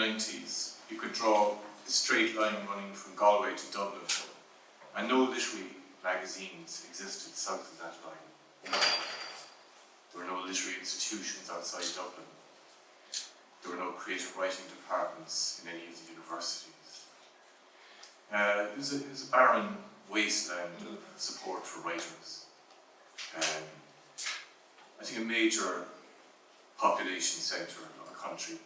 90s, you could draw a straight line running from Galway to Dublin, and no literary magazines existed south of that line. There were no literary institutions outside Dublin. There were no creative writing departments in any of the universities. It was a barren wasteland of support for writers. I think a major population centre of a country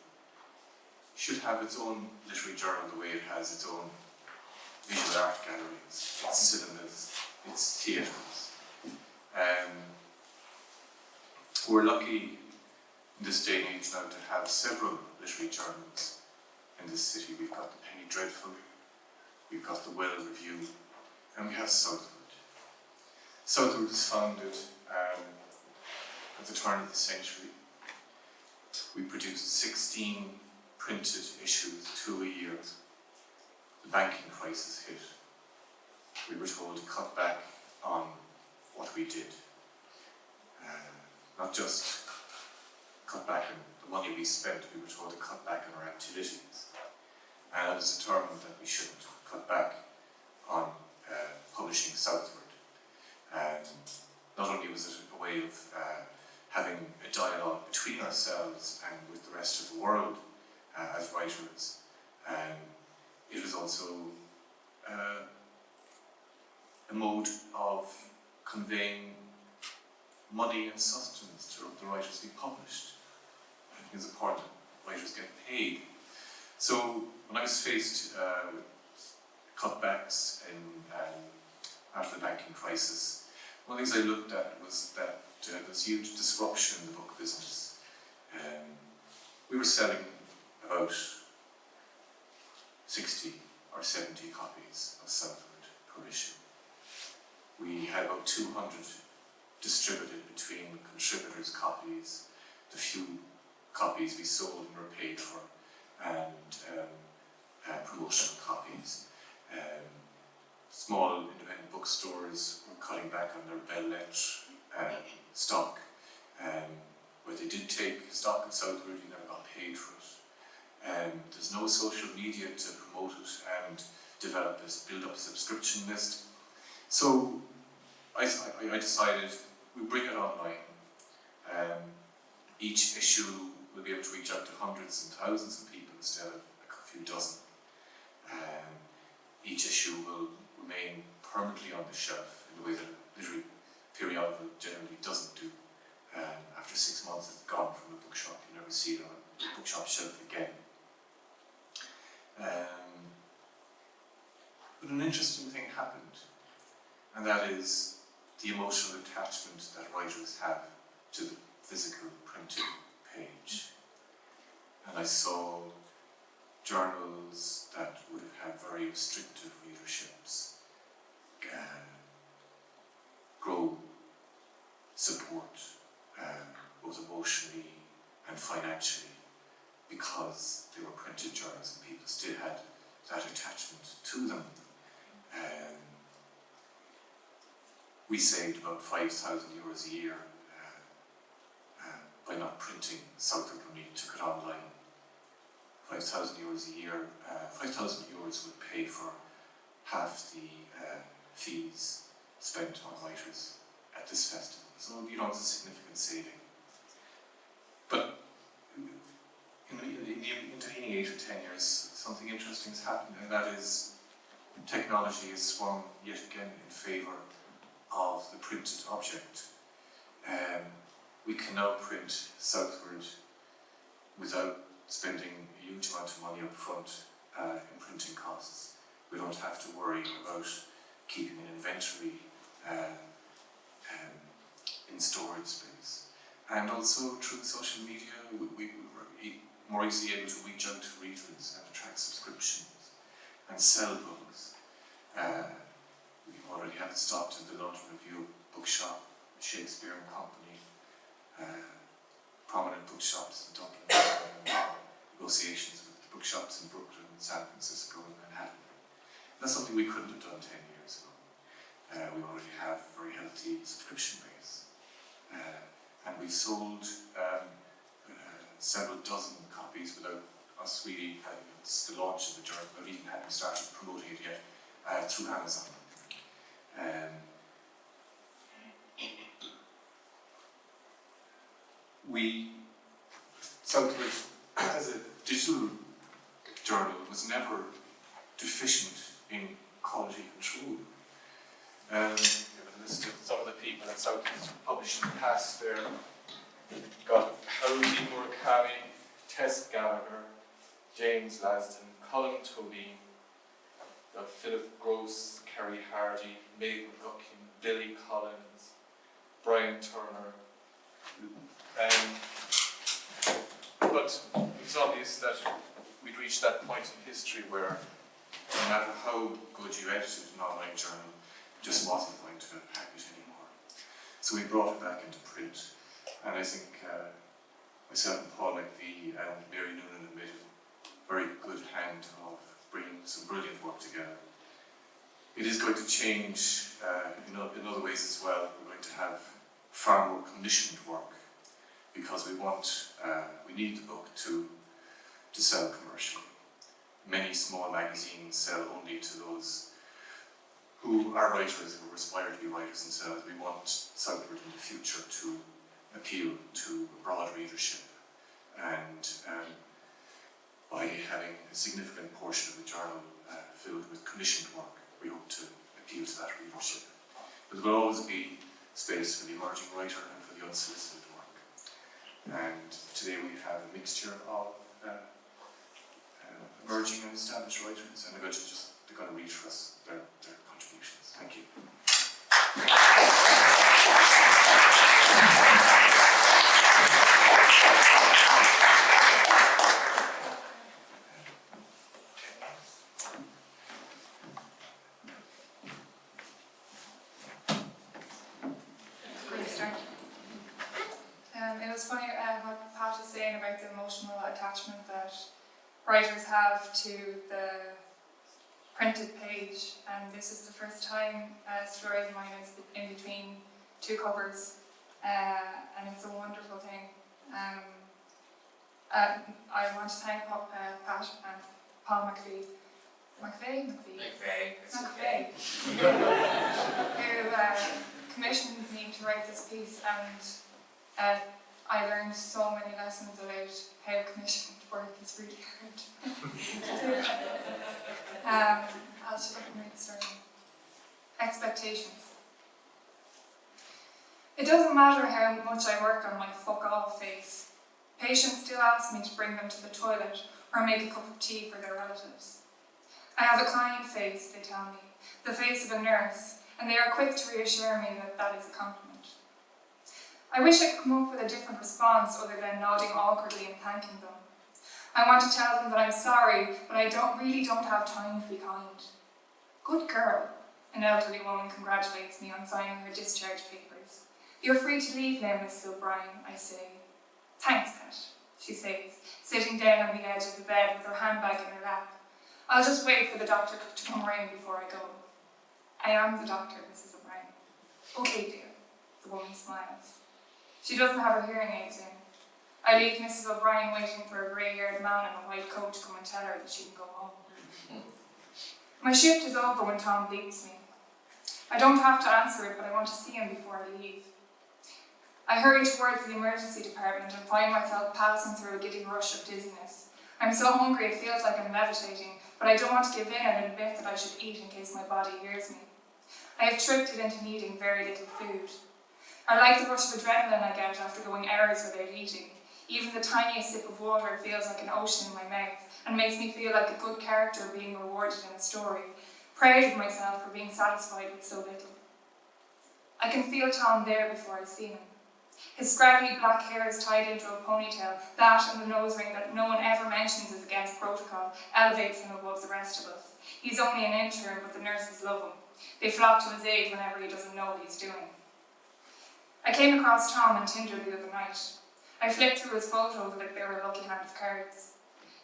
should have its own literary journal the way it has its own visual art galleries, its cinemas, its theatres. We're lucky in this day and age now to have several literary journals in this city. We've got the Penny Dreadful, we've got the Well Review, and we have Southword. Southword was founded at the turn of the century. We produced 16 printed issues, 2 a year. The banking crisis hit. We were told to cut back on what we did. Not just cut back on the money we spent, we were told to cut back on our activities. And I was determined that we shouldn't cut back on publishing Southword. Not only was it a way of having a dialogue between ourselves and with the rest of the world as writers, it was also a mode of conveying money and sustenance to the writers we published. I think it's important that writers get paid. So when I was faced with cutbacks after the banking crisis, one of the things I looked at was that there's huge disruption in the book business. We were selling about 60 or 70 copies of Southword per issue. We had about 200 distributed between contributors' copies, the few copies we sold and were paid for, and promotional copies. Small independent bookstores were cutting back on their ballad stock. Where they did take stock of Southword, you never got paid for it. There's no social media to promote it and build up a subscription list. So I decided we bring it online. Each issue will be able to reach out to hundreds and thousands of people instead of a few dozen. Each issue will remain permanently on the shelf in the way that a literary periodical generally doesn't do. After 6 months it's gone from the bookshop, you never see it on a bookshop shelf again. But an interesting thing happened, and that is the emotional attachment that writers have to the physical printed page. And I saw journals that would have had very restrictive readerships grow support, both emotionally and financially, because they were printed journals and people still had that attachment to them. We saved about €5,000 a year by not printing Southword when we took it online. €5,000 a year, €5,000 would pay for half the fees spent on writers at this festival. So, it's a significant saving. But in the intervening 8 or 10 years, something interesting has happened, and that is technology has swung yet again in favour of the printed object. We can now print Southword without spending a huge amount of money up front in printing costs. We don't have to worry about keeping an inventory in storage space. And also through social media, we were more easily able to reach out to readers and attract subscriptions and sell books. We already had it stocked in the London Review bookshop, the Shakespeare and Company, prominent bookshops in Dublin, negotiations with the bookshops in Brooklyn, San Francisco, and Manhattan. That's something we couldn't have done 10 years ago. We already have a very healthy subscription base. And we sold several dozen copies without us really, it's the launch of the journal, but even hadn't started promoting it yet through Amazon. Southword, as a digital journal, was never deficient in quality control. Give a list of some of the people that Southword published in the past there. Got Earlie Murakami, Tess Gallagher, James Lasden, Colin Toby, got Philip Gross, Kerry Hardy, Mabel Guckin, Billy Collins, Brian Turner. But it was obvious that we'd reached that point in history where no matter how good you edited an online journal, it just wasn't going to hack it anymore. So we brought it back into print, and I think myself and Paul McVie and Mary Noonan made a very good hand of bringing some brilliant work together. It is going to change in other ways as well. We're going to have far more commissioned work, because we need the book to sell commercially. Many small magazines sell only to those who are writers, who aspire to be writers themselves. We want Southword in the future to appeal to a broad readership, and by having a significant portion of the journal filled with commissioned work, we hope to appeal to that readership. But there will always be space for the emerging writer and for the unsolicited work. And today we have a mixture of emerging and established writers, and they're going to read for us their contributions. Thank you. It was funny what Pat was saying about the emotional attachment that writers have to the printed page, and this is the first time a story of mine is in between two covers, and it's a wonderful thing. I want to thank Pat and Paul McVie, who commissioned me to write this piece, and I learned so many lessons about how commissioned work is really hard. I'll shut up and read the story. Expectations. It doesn't matter how much I work on my fuck off face. Patients still ask me to bring them to the toilet or make a cup of tea for their relatives. I have a kind face, they tell me, the face of a nurse, and they are quick to reassure me that that is a compliment. I wish I could come up with a different response other than nodding awkwardly and thanking them. I want to tell them that I'm sorry, but I really don't have time to be kind. Good girl, an elderly woman congratulates me on signing her discharge papers. You're free to leave now, Mrs. O'Brien, I say. Thanks, Pat, she says, sitting down on the edge of the bed with her handbag in her lap. I'll just wait for the doctor to come round before I go. I am the doctor, Mrs. O'Brien. Okay, dear, the woman smiles. She doesn't have her hearing aids in. I leave Mrs. O'Brien waiting for a grey-haired man in a white coat to come and tell her that she can go home. My shift is over when Tom leaves me. I don't have to answer it, but I want to see him before I leave. I hurry towards the emergency department and find myself passing through a giddy rush of dizziness. I'm so hungry it feels like I'm levitating, but I don't want to give in and admit that I should eat in case my body hears me. I have tricked it into needing very little food. I like the rush of adrenaline I get after going hours without eating. Even the tiniest sip of water feels like an ocean in my mouth and makes me feel like a good character being rewarded in a story, proud of myself for being satisfied with so little. I can feel Tom there before I see him. His scraggly black hair is tied into a ponytail, that and the nose ring that no one ever mentions is against protocol elevates him above the rest of us. He's only an intern, but the nurses love him. They flock to his aid whenever he doesn't know what he's doing. I came across Tom on Tinder the other night. I flipped through his photos like they were a lucky hand of cards.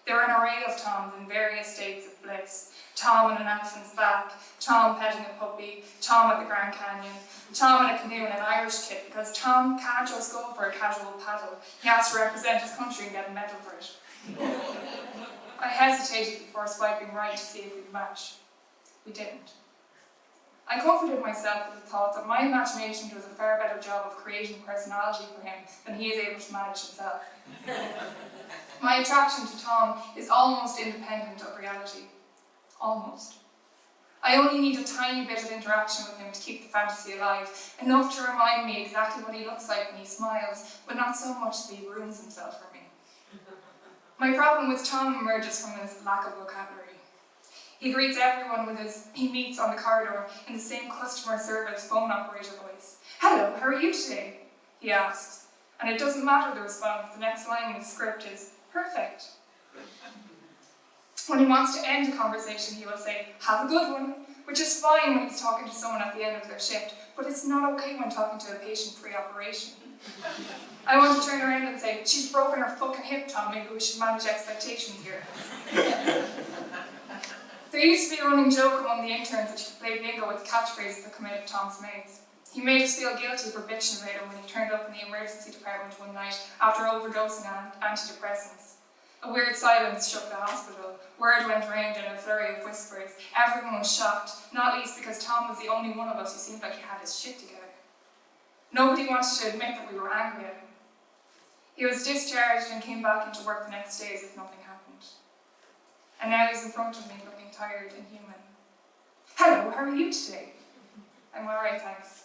There were an array of Toms in various states of bliss. Tom on an elephant's back, Tom petting a puppy, Tom at the Grand Canyon, Tom in a canoe in an Irish kit, because Tom can't just go for a casual paddle. He has to represent his country and get a medal for it. I hesitated before swiping right to see if we'd match. We didn't. I comforted myself with the thought that my imagination does a far better job of creating personality for him than he is able to manage himself. My attraction to Tom is almost independent of reality. Almost. I only need a tiny bit of interaction with him to keep the fantasy alive, enough to remind me exactly what he looks like when he smiles, but not so much that he ruins himself for me. My problem with Tom emerges from his lack of vocabulary. He greets everyone he meets on the corridor in the same customer service phone operator voice. "Hello, how are you today?" he asks. And it doesn't matter the response, the next line in the script is, "Perfect." When he wants to end a conversation, he will say, "Have a good one," which is fine when he's talking to someone at the end of their shift, but it's not okay when talking to a patient pre-operation. I want to turn around and say, "She's broken her fucking hip, Tom, maybe we should manage expectations here." There used to be a running joke among the interns that you could play bingo with catchphrases that come out of Tom's mouth. He made us feel guilty for bitching about him when he turned up in the emergency department one night after overdosing on antidepressants. A weird silence shook the hospital. Word went around in a flurry of whispers. Everyone was shocked, not least because Tom was the only one of us who seemed like he had his shit together. Nobody wanted to admit that we were angry at him. He was discharged and came back into work the next day as if nothing happened. And now he's in front of me, looking tired and human. "Hello, how are you today?" "I'm alright, thanks."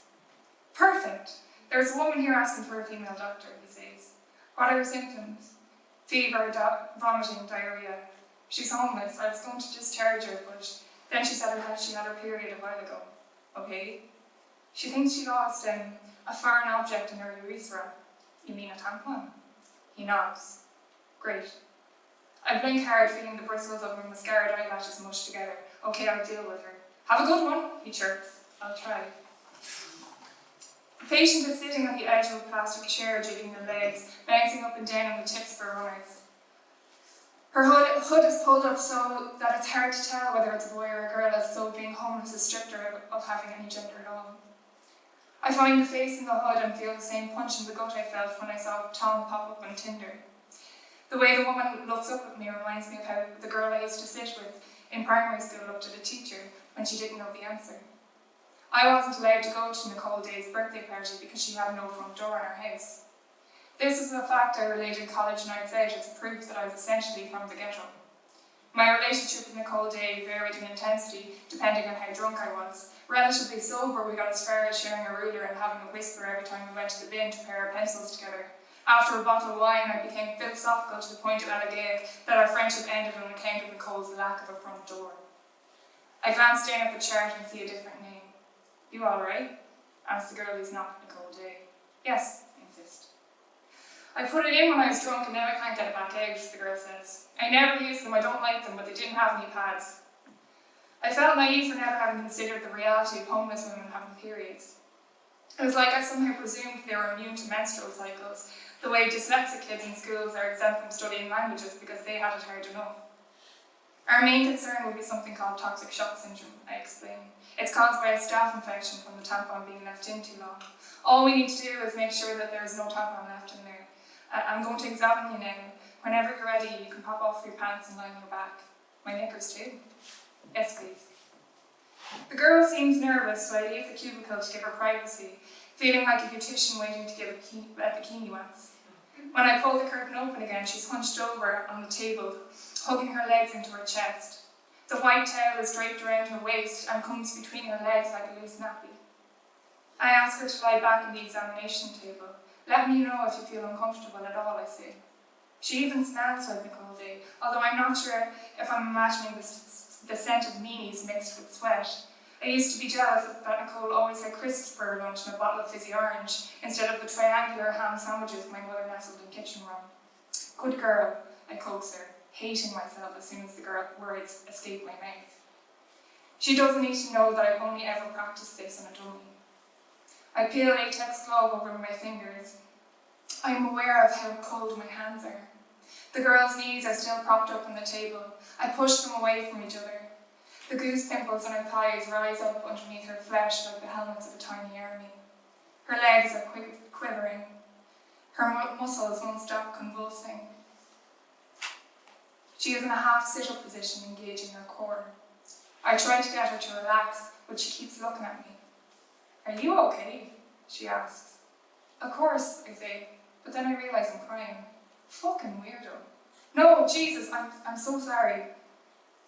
"Perfect. There's a woman here asking for a female doctor," he says. "What are her symptoms?" "Fever, vomiting, diarrhea. She's homeless. I was going to discharge her, but then she said she had her period a while ago." "Okay." "She thinks she lost a foreign object in her urethra." "You mean a tampon?" He nods. "Great." I blink hard, feeling the bristles of my mascaraed eyelashes mushed together. "Okay, I'll deal with her." "Have a good one," he chirps. "I'll try." The patient is sitting on the edge of a plastic chair, jiggling her legs, bouncing up and down on the tips for runners. Her hood is pulled up so that it's hard to tell whether it's a boy or a girl, as though being homeless has stripped her of having any gender at all. I find the face in the hood and feel the same punch in the gut I felt when I saw Tom pop up on Tinder. The way the woman looks up at me reminds me of how the girl I used to sit with in primary school looked at a teacher when she didn't know the answer. I wasn't allowed to go to Nicole Day's birthday party because she had no front door in her house. This is a fact I related college nights out as proof that I was essentially from the ghetto. My relationship with Nicole Day varied in intensity depending on how drunk I was. Relatively sober, we got as far as sharing a ruler and having a whisper every time we went to the bin to pair our pencils together. After a bottle of wine, I became philosophical to the point of allegaic that our friendship ended on account of Nicole's lack of a front door. I glance down at the chart and see a different name. "You alright?" asks the girl who's not Nicole Day. "Yes," I insist. "I put it in when I was drunk and now I can't get it back out," the girl says. "I never use them, I don't like them, but they didn't have any pads." I felt naive for never having considered the reality of homeless women having periods. It was like I somehow presumed they were immune to menstrual cycles, the way dyslexic kids in schools are exempt from studying languages because they had it hard enough. Our main concern would be something called toxic shock syndrome, I explain. It's caused by a staph infection from the tampon being left in too long. All we need to do is make sure that there is no tampon left in there. I'm going to examine you now. Whenever you're ready, you can pop off your pants and lie on your back. My knickers too? Yes, please. The girl seems nervous, so I leave the cubicle to give her privacy, feeling like a beautician waiting to give a bikini wax. When I pull the curtain open again, she's hunched over on the table, hugging her legs into her chest. The white towel is draped around her waist and comes between her legs like a loose nappy. I ask her to lie back on the examination table. "Let me know if you feel uncomfortable at all," I say. She even smells like Nicole Day, although I'm not sure if I'm imagining the scent of meanies mixed with sweat. I used to be jealous that Nicole always had crisps for her lunch and a bottle of fizzy orange, instead of the triangular ham sandwiches my mother nestled in kitchen room. "Good girl," I coax her, hating myself as soon as the words escape my mouth. She doesn't need to know that I've only ever practiced this on a dummy. I peel a latex glove over my fingers. I am aware of how cold my hands are. The girl's knees are still propped up on the table. I push them away from each other. The goose pimples on her thighs rise up underneath her flesh like the helmets of a tiny army. Her legs are quivering. Her muscles won't stop convulsing. She is in a half sit-up position, engaging her core. I try to get her to relax, but she keeps looking at me. "Are you okay?" she asks. "Of course," I say, but then I realise I'm crying. Fucking weirdo. "No, Jesus, I'm so sorry."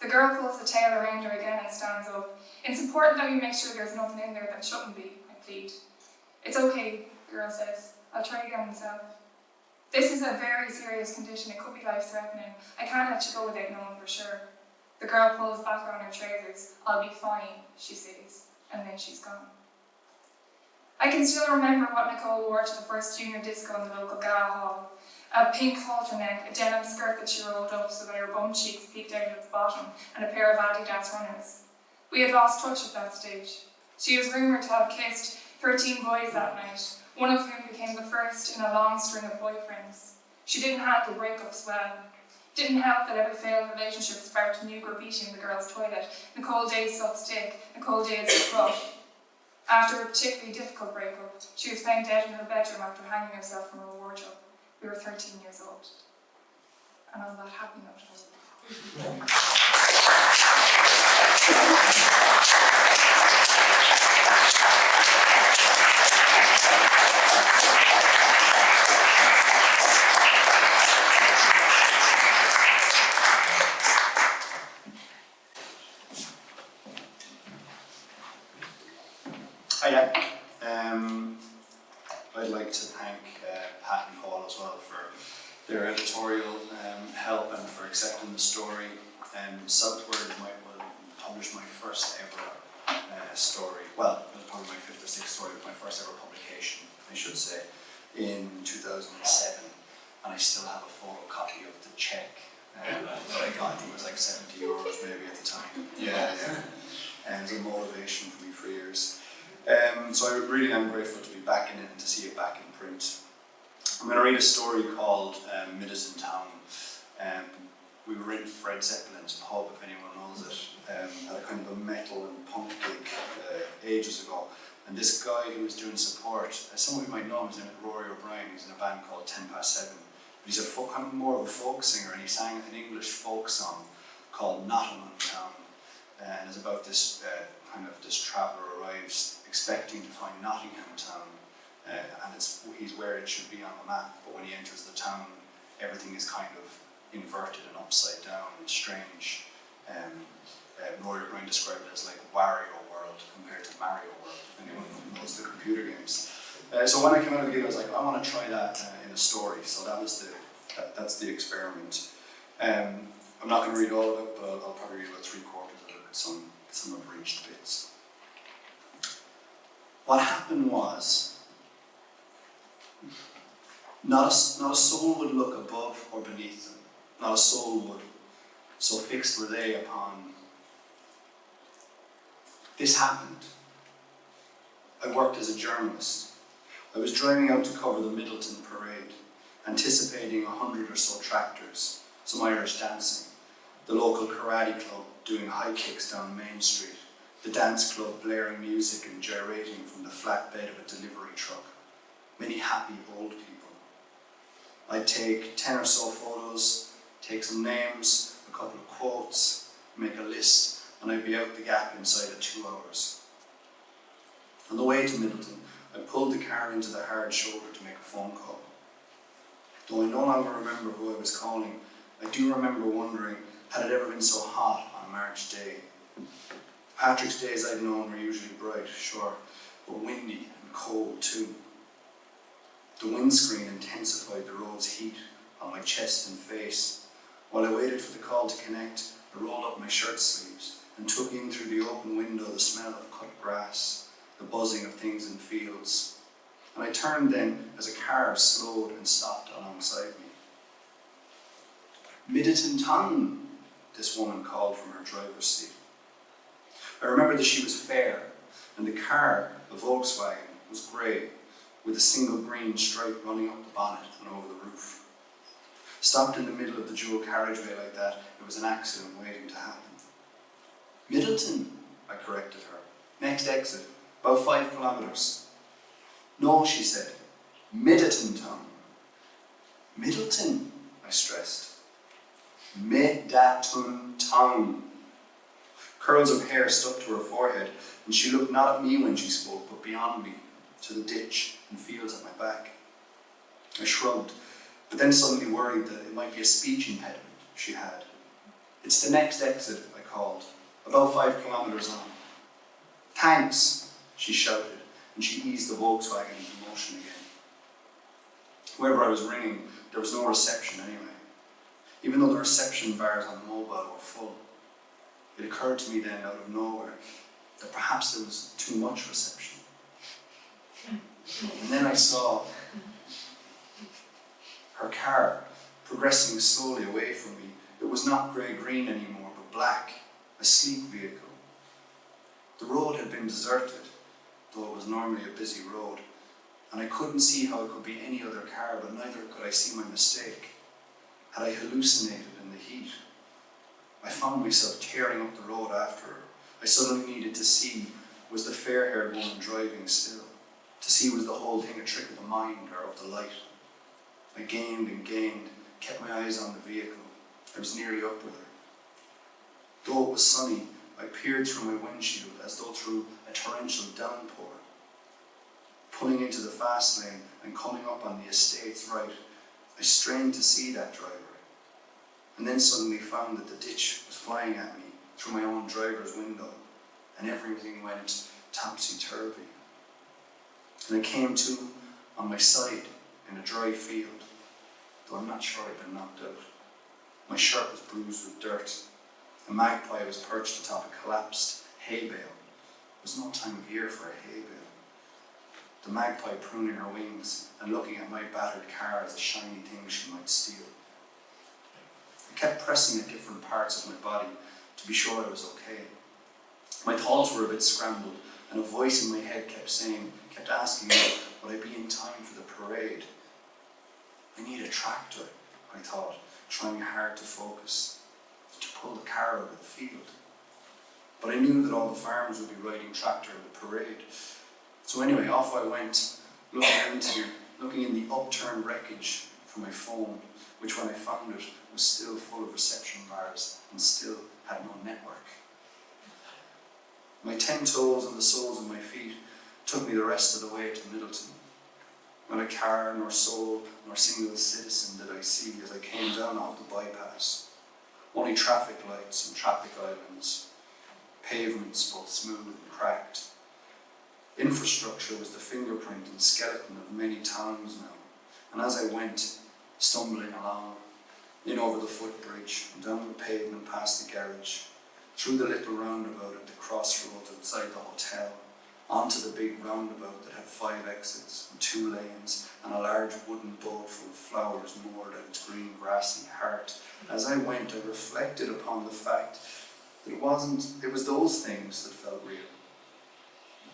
The girl pulls the tail around her again and stands up. "It's important that we make sure there's nothing in there that shouldn't be," I plead. "It's okay," the girl says. "I'll try again myself." "This is a very serious condition. It could be life-threatening. I can't let you go without knowing for sure." The girl pulls back on her trousers. "I'll be fine," she says, and then she's gone. I can still remember what Nicole wore to the first junior disco in the local gala hall. A pink halter neck, a denim skirt that she rolled up so that her bum cheeks peeked out at the bottom, and a pair of Adidas runners. We had lost touch at that stage. She was rumoured to have kissed 13 boys that night, one of whom became the first in a long string of boyfriends. She didn't handle breakups well. Didn't help that every failed relationship sparked new graffiti in the girls' toilet. "Nicole Days sucks dick, Nicole Days is slut." After a particularly difficult breakup, she was found dead in her bedroom after hanging herself from her wardrobe. We were 13 years old. And on that happy note, Hiya. I'd like to thank Pat and Paul as well for their editorial help and for accepting the story. Southword published my first ever story. Well, it was probably my 5th or 6th story, but my first ever publication, I should say, in 2007. And I still have a photocopy of the check that I got. I think it was like €70 maybe at the time. Yeah. And it was a motivation for me for years. So I really am grateful to be back in it and to see it back in print. I'm going to read a story called Middatun Town. We were in Fred Zeppelin's pub, if anyone knows it, at a kind of a metal and punk gig ages ago. And this guy who was doing support, some of you might know him, his name is Rory O'Brien. He's in a band called 10 Past 7. He's kind of more of a folk singer, and he sang an English folk song called Nottingham Town. And it's about this this traveller arrives expecting to find Nottingham Town, and he's where it should be on the map, but when he enters the town, everything is kind of inverted and upside down and strange. Rory O'Brien described it as like Wario World compared to Mario World, if anyone knows the computer games. So when I came out of the gig, I was like, I want to try that in a story, so that's the experiment. I'm not going to read all of it, but I'll probably read about 3/4 of it, some abridged bits. What happened was, not a soul would look above or beneath them. Not a soul would. So fixed were they upon. This happened. I worked as a journalist. I was driving out to cover the Middatun parade, anticipating 100 or so tractors, some Irish dancing, the local karate club doing high kicks down Main Street, the dance club blaring music and gyrating from the flatbed of a delivery truck, many happy old people. I'd take 10 or so photos, take some names, a couple of quotes, make a list, and I'd be out the gap inside of 2 hours. On the way to Middatun, I pulled the car into the hard shoulder to make a phone call. Though I no longer remember who I was calling, I do remember wondering, had it ever been so hot on a March day? Patrick's days I'd known were usually bright, sure, but windy and cold too. The windscreen intensified the road's heat on my chest and face. While I waited for the call to connect, I rolled up my shirt sleeves and took in through the open window the smell of cut grass, the buzzing of things in fields. And I turned then as a car slowed and stopped alongside me. "Middatun Town," this woman called from her driver's seat. I remember that she was fair, and the car, a Volkswagen, was grey, with a single green stripe running up the bonnet and over the roof. Stopped in the middle of the dual carriageway like that, it was an accident waiting to happen. "Middatun," I corrected her. "Next exit, about 5 kilometres. "No," she said, "Middatun Town." "Middatun," I stressed. Middatun town. Curls of hair stuck to her forehead, and she looked not at me when she spoke, but beyond me, to the ditch and fields at my back. I shrugged, but then suddenly worried that it might be a speech impediment she had. "It's the next exit," I called, about 5 kilometres on. "Thanks," she shouted, and she eased the Volkswagen into motion again. Wherever I was ringing, there was no reception anyway, even though the reception bars on the mobile were full. It occurred to me then, out of nowhere, that perhaps there was too much reception. And then I saw her car progressing slowly away from me. It was not grey-green anymore, but black, a sleek vehicle. The road had been deserted, though it was normally a busy road, and I couldn't see how it could be any other car, but neither could I see my mistake. Had I hallucinated in the heat? I found myself tearing up the road after her. I suddenly needed to see, was the fair-haired woman driving still? To see, was the whole thing a trick of the mind or of the light? I gained and gained, kept my eyes on the vehicle. I was nearly up with her. Though it was sunny, I peered through my windshield as though through a torrential downpour. Pulling into the fast lane and coming up on the estate's right, I strained to see that driver, and then suddenly found that the ditch was flying at me through my own driver's window, and everything went topsy-turvy. And I came to on my side in a dry field, though I'm not sure I'd been knocked out. My shirt was bruised with dirt. A magpie was perched atop a collapsed hay bale. It was no time of year for a hay bale. The magpie pruning her wings and looking at my battered car as a shiny thing she might steal. I kept pressing at different parts of my body to be sure I was okay. My thoughts were a bit scrambled, and a voice in my head kept asking me, would I be in time for the parade? I need a tractor, I thought, trying hard to focus, to pull the car out of the field. But I knew that all the farmers would be riding tractor in the parade. So anyway, off I went, looking in the upturned wreckage for my phone, which when I found it was still full of reception bars and still had no network. My 10 toes and the soles of my feet took me the rest of the way to Middatun. Not a car, nor soul, nor single citizen did I see as I came down off the bypass. Only traffic lights and traffic islands, pavements both smooth and cracked. Infrastructure was the fingerprint and skeleton of many towns now, and as I went, stumbling along, in over the footbridge, and down the pavement past the garage, through the little roundabout at the crossroads outside the hotel, onto the big roundabout that had 5 exits and 2 lanes, and a large wooden boat full of flowers moored at its green grassy heart. As I went, I reflected upon the fact that it was those things that felt real.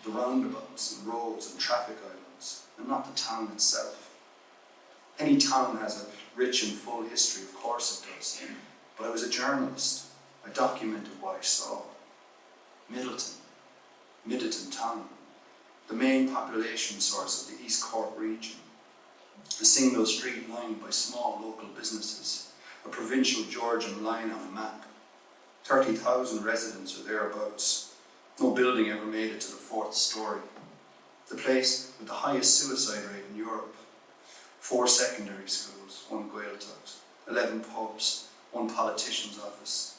The roundabouts and roads and traffic islands, and not the town itself. Any town has a rich and full history, of course it does, but I was a journalist. I documented what I saw. Middatun town, the main population source of the East Cork region. A single street lined by small local businesses, a provincial Georgian line on a map. 30,000 residents or thereabouts. No building ever made it to the 4th story. The place with the highest suicide rate in Europe. 4 secondary schools, 1 Gaeltacht, 11 pubs, 1 politician's office.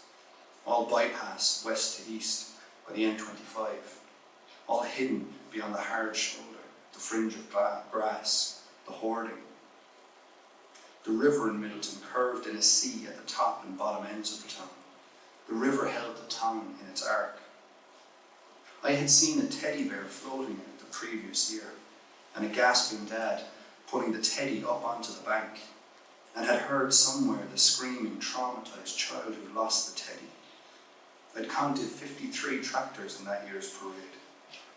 All bypassed west to east by the N25. All hidden beyond the hard shoulder, the fringe of grass, the hoarding. The river in Middatun curved in a sea at the top and bottom ends of the town. The river held the town in its arc. I had seen a teddy bear floating the previous year, and a gasping dad putting the teddy up onto the bank, and had heard somewhere the screaming, traumatised child who lost the teddy. I'd counted 53 tractors in that year's parade,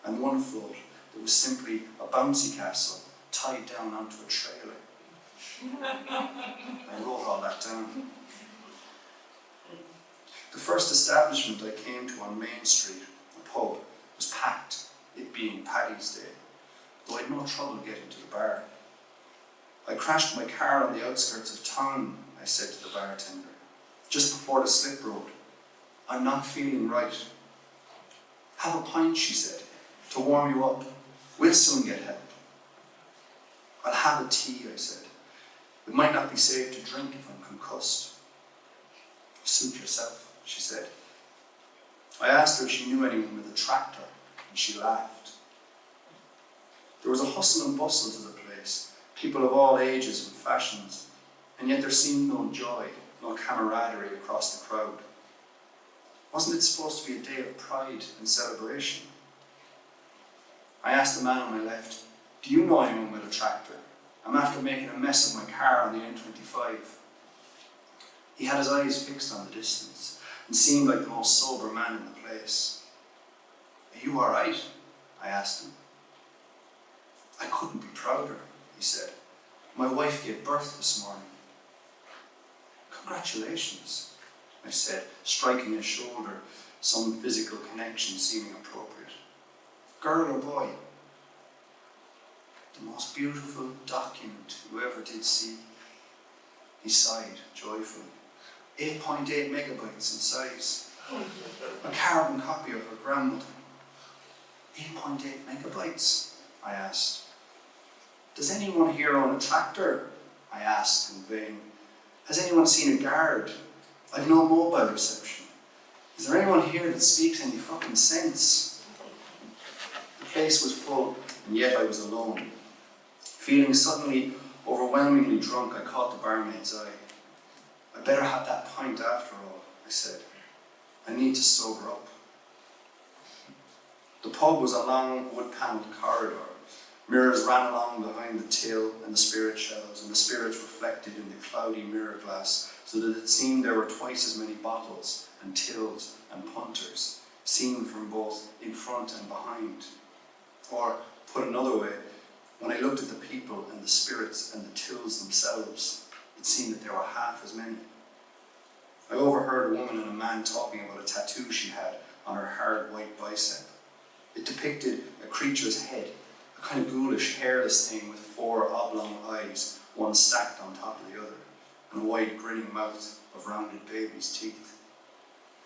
and one float that was simply a bouncy castle tied down onto a trailer. I wrote all that down. The first establishment I came to on Main Street, a pub, was packed, it being Paddy's Day, though I had no trouble getting to the bar. I crashed my car on the outskirts of town, I said to the bartender. just before the slip road. I'm not feeling right. Have a pint, she said, to warm you up. We'll soon get help. I'll have a tea, I said. It might not be safe to drink if I'm concussed. Suit yourself, she said. I asked her if she knew anyone with a tractor, and she laughed. There was a hustle and bustle to the place, people of all ages and fashions, and yet there seemed no joy, no camaraderie across the crowd. Wasn't it supposed to be a day of pride and celebration? I asked the man on my left, do you know anyone with a tractor? I'm after making a mess of my car on the N25. He had his eyes fixed on the distance and seemed like the most sober man in the place. Are you all right? I asked him. I couldn't be prouder, he said. My wife gave birth this morning. Congratulations, I said, striking his shoulder, some physical connection seeming appropriate. Girl or boy? The most beautiful document you ever did see. He sighed joyfully. 8.8 megabytes in size. A carbon copy of her grandmother. 8.8 megabytes, I asked. Does anyone here own a tractor? I asked in vain. Has anyone seen a guard? I've no mobile reception. Is there anyone here that speaks any fucking sense? The place was full, and yet I was alone. Feeling suddenly overwhelmingly drunk, I caught the barmaid's eye. I better have that pint after all, I said. I need to sober up. The pub was a long wood-panelled corridor. Mirrors ran along behind the till and the spirit shelves, and the spirits reflected in the cloudy mirror glass, so that it seemed there were twice as many bottles and tills and punters, seen from both in front and behind. Or, put another way, when I looked at the people and the spirits and the tills themselves, it seemed that there were half as many. I overheard a woman and a man talking about a tattoo she had on her hard white bicep. It depicted a creature's head, a kind of ghoulish, hairless thing with 4 oblong eyes, one stacked on top of the other, and a wide grinning mouth of rounded baby's teeth.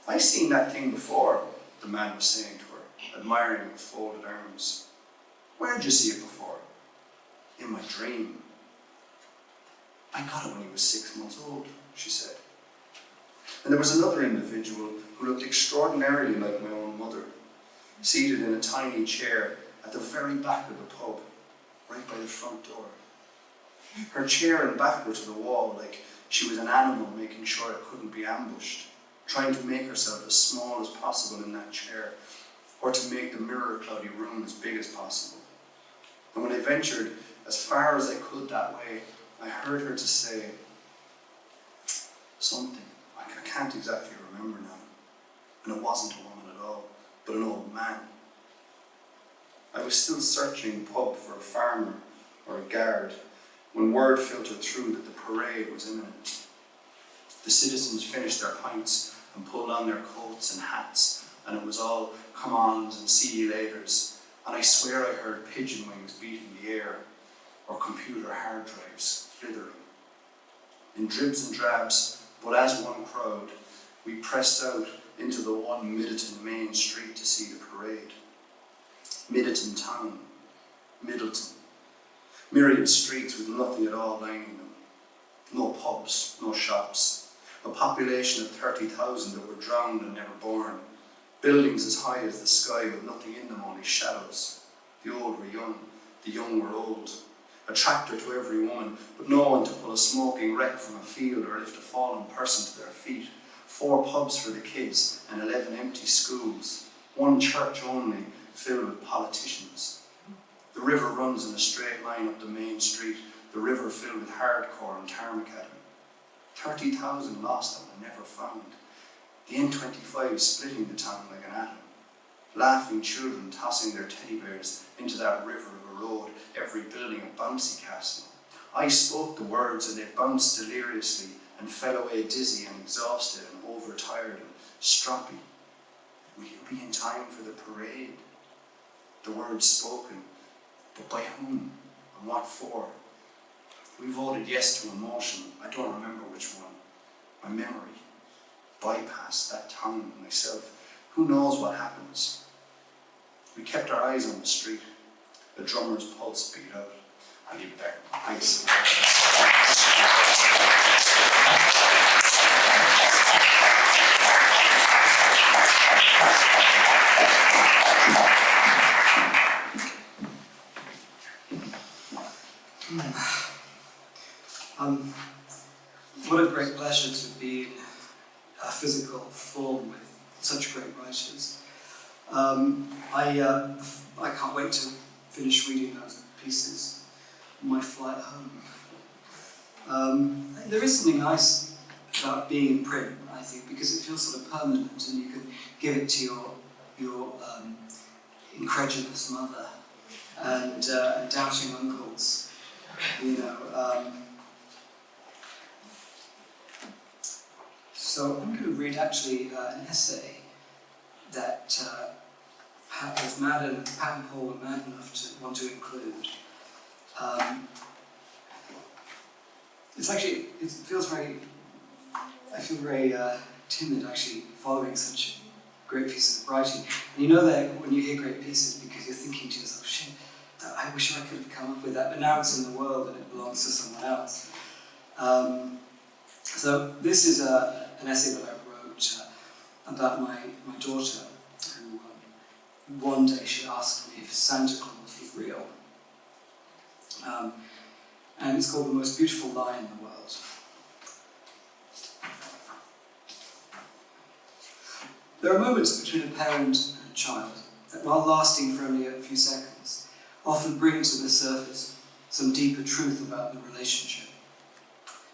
I've seen that thing before, the man was saying to her, admiring it with folded arms. Where'd you see it before? In my dream. I got it when he was 6 months old, she said. And there was another individual who looked extraordinarily like my own mother, seated in a tiny chair at the very back of the pub, right by the front door. Her chair and back were to the wall, like she was an animal making sure it couldn't be ambushed, trying to make herself as small as possible in that chair, or to make the mirror-cloudy room as big as possible. And when I ventured as far as I could that way, I heard her to say something. I can't exactly remember now. And it wasn't a woman at all, but an old man. I was still searching the pub for a farmer or a guard when word filtered through that the parade was imminent. The citizens finished their pints and pulled on their coats and hats, and it was all come-ons and see you laters, and I swear I heard pigeon wings beating the air, or computer hard drives flithering. In dribs and drabs, but as one crowd, we pressed out into the one Middatun main street to see the parade. Middatun town, Middatun. Myriad streets with nothing at all lining them. No pubs, no shops. A population of 30,000 that were drowned and never born. Buildings as high as the sky with nothing in them, only shadows. The old were young, the young were old. A tractor to every woman, but no one to pull a smoking wreck from a field or lift a fallen person to their feet. 4 pubs for the kids and 11 empty schools. 1 church only, filled with politicians. The river runs in a straight line up the main street, the river filled with hardcore and tarmac at him. 30,000 lost and never found. The N25 splitting the town like an atom. Laughing children tossing their teddy bears into that river of a road, every building a bouncy castle. I spoke the words and they bounced deliriously and fell away dizzy and exhausted and overtired and stroppy. Will you be in time for the parade? The words spoken, but by whom and what for? We voted yes to emotion. I don't remember which one. My memory. bypass that tongue myself. Who knows what happens? We kept our eyes on the street. The drummer's pulse beat out. I'll leave it there. Thanks. What a great pleasure to be in a physical form with such great writers. I can't wait to finish reading those pieces on my flight home. There is something nice about being in print, I think, because it feels sort of permanent, and you can give it to your incredulous mother and doubting uncles, you know. So I'm going to read actually an essay that Pat and Paul were mad enough to want to include. I feel very timid actually following such a great piece of writing. And you know that when you hear great pieces, because you're thinking to yourself, shit, I wish I could have come up with that, but now it's in the world and it belongs to someone else. So this is an essay that I wrote about my daughter, who one day she asked me if Santa Claus was real. And it's called The Most Beautiful Lie in the World. There are moments between a parent and a child that, while lasting for only a few seconds, often bring to the surface some deeper truth about the relationship.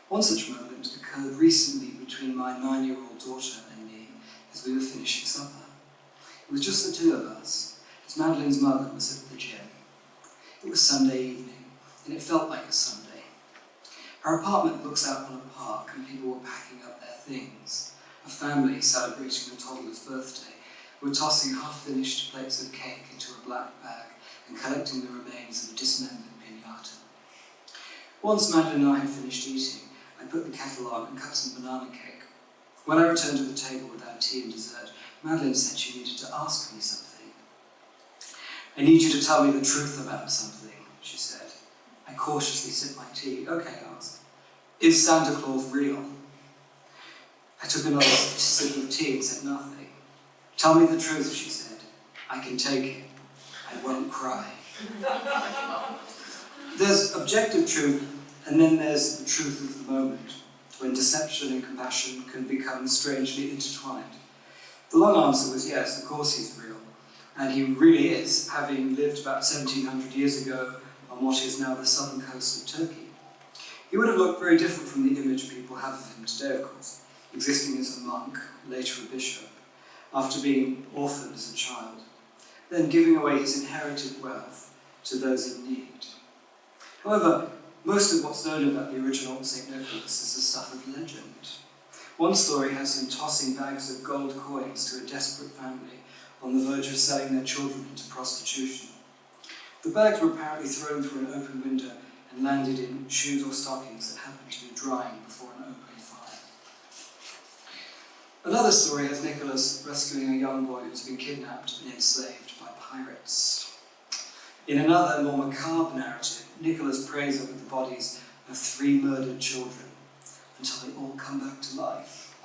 One such moment occurred recently between my 9-year-old daughter and me as we were finishing supper. It was just the two of us, as Madeline's mother was at the gym. It was Sunday evening, and it felt like a Sunday. Our apartment looks out on a park, and people were packing up their things. A family celebrating a toddler's birthday were tossing half-finished plates of cake into a black bag and collecting the remains of a dismembered piñata. Once Madeline and I had finished eating, I put the kettle on and cut some banana cake. When I returned to the table with our tea and dessert, Madeline said she needed to ask me something. I need you to tell me the truth about something, she said. I cautiously sipped my tea. Okay, I asked. Is Santa Claus real? I took another sip of tea and said nothing. Tell me the truth, she said. I can take it. I won't cry. There's objective truth, and then there's the truth of the moment, when deception and compassion can become strangely intertwined. The long answer was yes, of course he's real. And he really is, having lived about 1700 years ago on what is now the southern coast of Turkey. He would have looked very different from the image people have of him today, of course, existing as a monk, later a bishop, after being orphaned as a child, then giving away his inherited wealth to those in need. However, most of what's known about the original St. Nicholas is the stuff of legend. One story has him tossing bags of gold coins to a desperate family on the verge of selling their children into prostitution. The bags were apparently thrown through an open window and landed in shoes or stockings that happened to be drying before an open fire. Another story has Nicholas rescuing a young boy who's been kidnapped and enslaved by pirates. In another, more macabre narrative, Nicholas prays over the bodies of 3 murdered children until they all come back to life.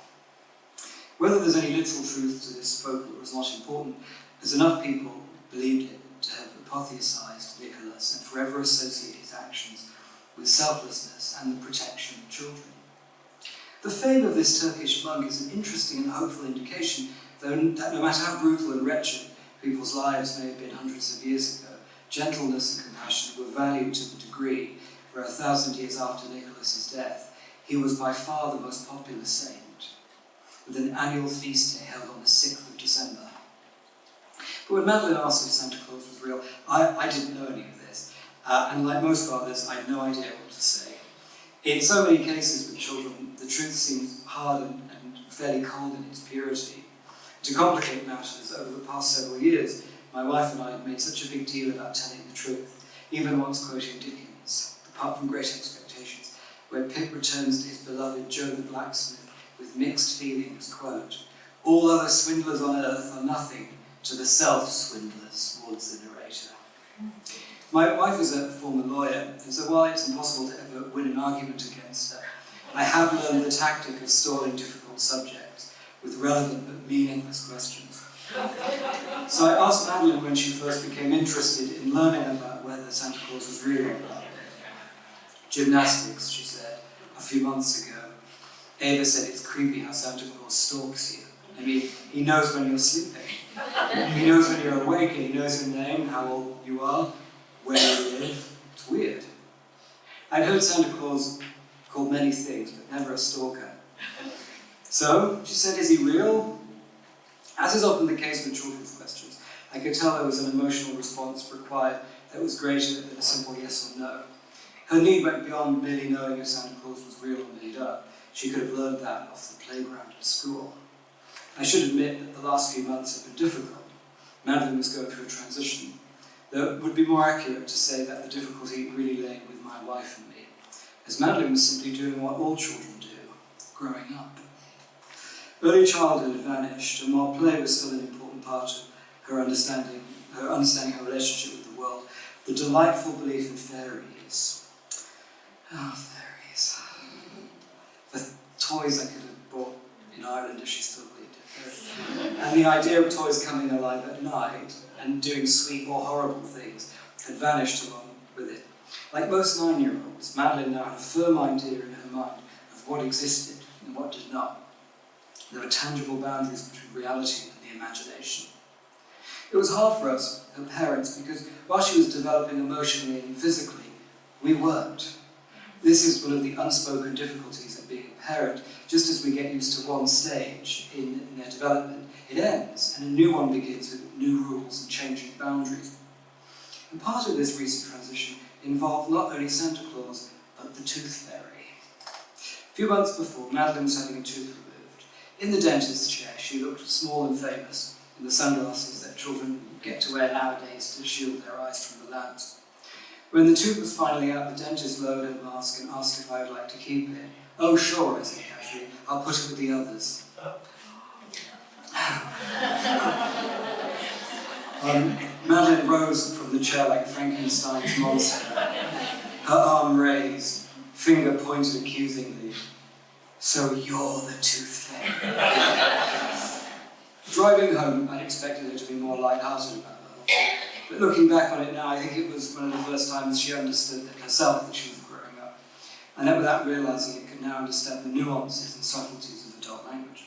Whether there's any literal truth to this folklore is not important, as enough people believed it to have apotheosized Nicholas and forever associate his actions with selflessness and the protection of children. The fame of this Turkish monk is an interesting and hopeful indication that no matter how brutal and wretched people's lives may have been hundreds of years ago, gentleness and compassion were valued to the degree where 1,000 years after Nicholas's death, he was by far the most popular saint, with an annual feast day held on the 6th of December. But when Madeline asked if Santa Claus was real, I didn't know any of this, and like most fathers, I had no idea what to say. In so many cases with children, the truth seems hard and fairly cold in its purity. To complicate matters, over the past several years, my wife and I have made such a big deal about telling the truth, even once quoting Dickens, apart from Great Expectations, where Pip returns to his beloved Joe the blacksmith, with mixed feelings, quote, "All other swindlers on earth are nothing to the self-swindlers," warns the narrator. My wife is a former lawyer, and so while it's impossible to ever win an argument against her, I have learned the tactic of stalling difficult subjects with relevant but meaningless questions. So I asked Madeline when she first became interested in learning about whether Santa Claus was real or not. "Gymnastics," she said, a few months ago. Ava said it's creepy how Santa Claus stalks you. I mean, he knows when you're sleeping. He knows when you're awake, and he knows your name, how old you are, where you live. It's weird. I'd heard Santa Claus called many things, but never a stalker. So, she said, is he real? As is often the case with children's questions, I could tell there was an emotional response required that was greater than a simple yes or no. Her need went beyond merely knowing if Santa Claus was real or made up. She could have learned that off the playground at school. I should admit that the last few months have been difficult. Madeline was going through a transition, though it would be more accurate to say that the difficulty really lay with my wife and me, as Madeline was simply doing what all children do, growing up. Early childhood had vanished, and while play was still an important part of her understanding her relationship with the world, the delightful belief in fairies. Oh, fairies. The toys I could have bought in Ireland if she still believed it. And the idea of toys coming alive at night and doing sweet or horrible things had vanished along with it. Like most 9-year-olds, Madeline now had a firm idea in her mind of what existed and what did not. There were tangible boundaries between reality and the imagination. It was hard for us, her parents, because while she was developing emotionally and physically, we weren't. This is one of the unspoken difficulties of being a parent. Just as we get used to one stage in their development, it ends, and a new one begins with new rules and changing boundaries. And part of this recent transition involved not only Santa Claus, but the tooth fairy. A few months before, Madeline was having a tooth removed. In the dentist's chair, she looked small and famous in the sunglasses that children get to wear nowadays to shield their eyes from the lamps. When the tooth was finally out, the dentist lowered her mask and asked if I would like to keep it. "Oh, sure," I said casually. "I'll put it with the others." Madeline rose from the chair like Frankenstein's monster, her arm raised, finger pointed accusingly. "So you're the tooth fairy." Driving home, I'd expected her to be more light-hearted about the whole thing. But looking back on it now, I think it was one of the first times she understood herself that she was growing up, and that without realising it, could now understand the nuances and subtleties of adult language.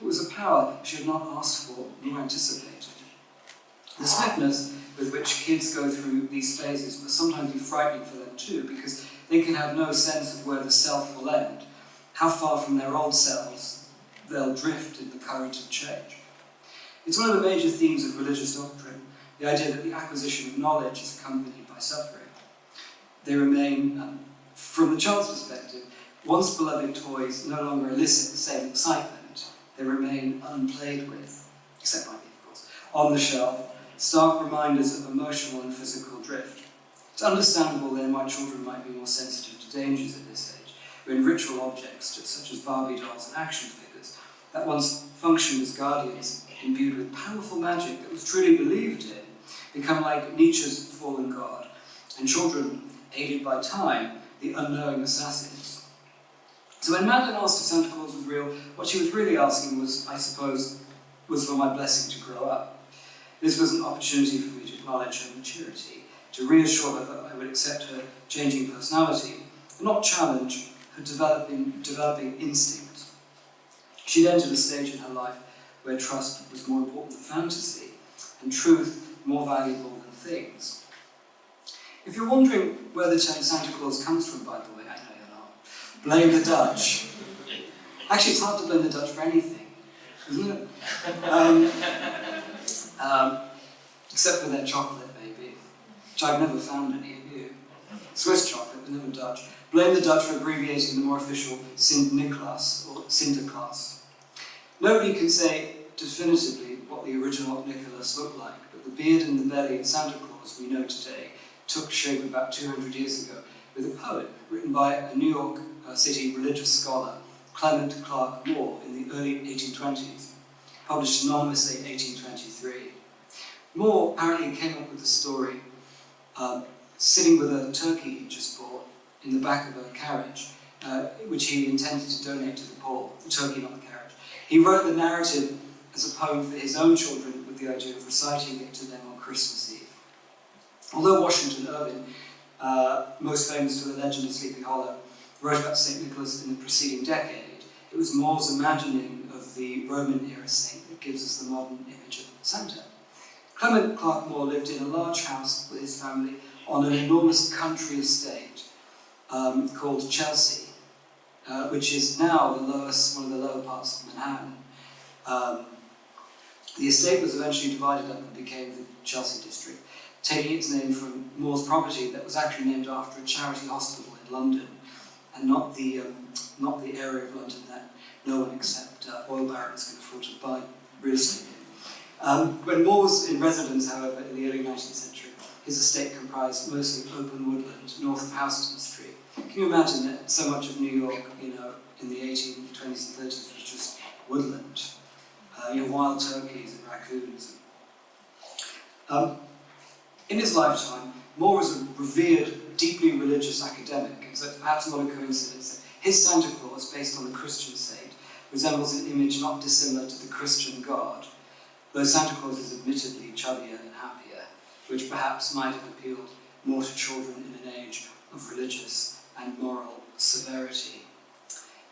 It was a power she had not asked for nor anticipated. The swiftness with which kids go through these phases must sometimes be frightening for them too, because they can have no sense of where the self will end, how far from their old selves they'll drift in the current of change. It's one of the major themes of religious doctrine, the idea that the acquisition of knowledge is accompanied by suffering. They remain, from the child's perspective, once beloved toys no longer elicit the same excitement. They remain unplayed with, except by me, of course, on the shelf, stark reminders of emotional and physical drift. It's understandable then why children might be more sensitive to dangers at this age, when ritual objects, such as Barbie dolls and action figures, that once functioned as guardians, imbued with powerful magic that was truly believed in, become like Nietzsche's fallen god, and children, aided by time, the unknowing assassins. So when Madeline asked if Santa Claus was real, what she was really asking was, I suppose, was for my blessing to grow up. This was an opportunity for me to acknowledge her maturity, to reassure her that I would accept her changing personality, and not challenge her developing instinct. She'd entered a stage in her life where trust was more important than fantasy, and truth more valuable than things. If you're wondering where the term Santa Claus comes from, by the way, I know you're not, blame the Dutch. Actually, it's hard to blame the Dutch for anything, isn't it? Except for their chocolate, maybe, which I've never found any of you. Swiss chocolate, but never Dutch. Blame the Dutch for abbreviating the more official Sint-Niklaas, or Sinterklaas. Nobody can say definitively what the original Nicholas looked like, but the beard and the belly of Santa Claus we know today took shape about 200 years ago with a poem written by a New York City religious scholar Clement Clark Moore in the early 1820s, published anonymously in 1823. Moore apparently came up with the story sitting with a turkey he just bought in the back of a carriage, which he intended to donate to the poor, the turkey, not the carriage. He wrote the narrative as a poem for his own children with the idea of reciting it to them on Christmas Eve. Although Washington Irving, most famous for the legend of Sleepy Hollow, wrote about St. Nicholas in the preceding decade, it was Moore's imagining of the Roman-era saint that gives us the modern image of Santa. Clement Clark Moore lived in a large house with his family on an enormous country estate called Chelsea, which is now one of the lower parts of Manhattan. The estate was eventually divided up and became the Chelsea district, taking its name from Moore's property that was actually named after a charity hospital in London, and not the area of London that no one except oil barons can afford to buy real estate in. When Moore was in residence, however, in the early 19th century, his estate comprised mostly open woodland north of Houston Street. Can you imagine that so much of New York, in the 1820s and 30s was just woodland? Wild turkeys and raccoons. In his lifetime, Moore was a revered, deeply religious academic, and so it's perhaps not a coincidence that his Santa Claus, based on the Christian saint, resembles an image not dissimilar to the Christian God, though Santa Claus is admittedly chubbier and happier, which perhaps might have appealed more to children in an age of religious and moral severity.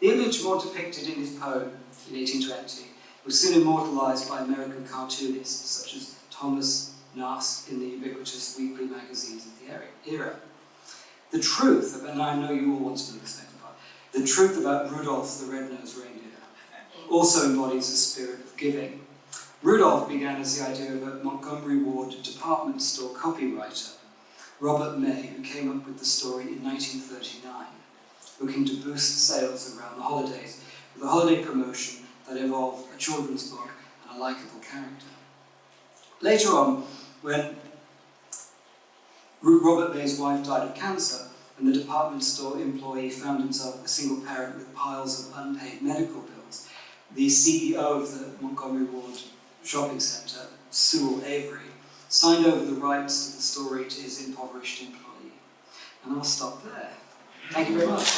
The image Moore depicted in his poem in 1820 was soon immortalised by American cartoonists such as Thomas Nast in the ubiquitous weekly magazines of the era. The truth, and I know you all want to know this next part, the truth about Rudolph the Red-Nosed Reindeer also embodies the spirit of giving. Rudolph began as the idea of a Montgomery Ward department store copywriter, Robert May, who came up with the story in 1939, looking to boost sales around the holidays with a holiday promotion that involved a children's book and a likeable character. Later on, when Robert May's wife died of cancer and the department store employee found himself a single parent with piles of unpaid medical bills, the CEO of the Montgomery Ward shopping centre, Sewell Avery, signed over the rights to the story to his impoverished employee. And I'll stop there. Thank you very much.